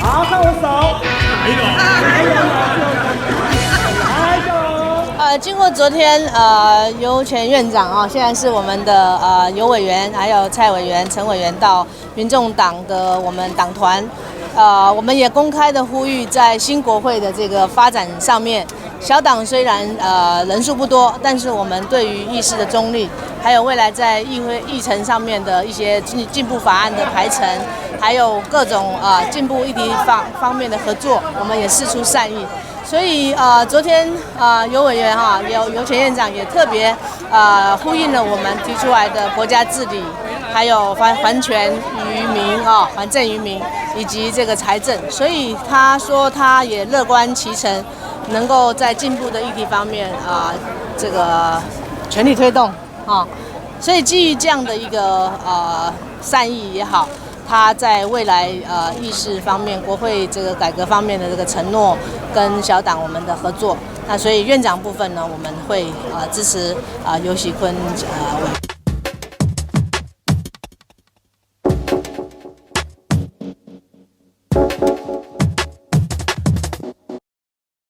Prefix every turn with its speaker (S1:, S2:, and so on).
S1: 好，看我手。
S2: 经过昨天由前院长现在是我们的尤委员，还有蔡委员、陈委员到民众党的我们党团，我们也公开的呼吁，在新国会的这个发展上面，小党虽然人数不多，但是我们对于议事的中立，还有未来在议程上面的一些进步法案的排程，还有各种进步议题方面的合作，我们也释出善意。所以昨天尤委员尤前院长也特别呼应了我们提出来的国家治理，还有还权于民还政于民，以及这个财政。所以他说他也乐观其成，能够在进步的议题方面这个全力推动所以基于这样的一个善意也好，他在未来议事方面、国会这个改革方面的这个承诺，跟小党我们的合作，那所以院长部分呢，我们会支持尤喜坤委员。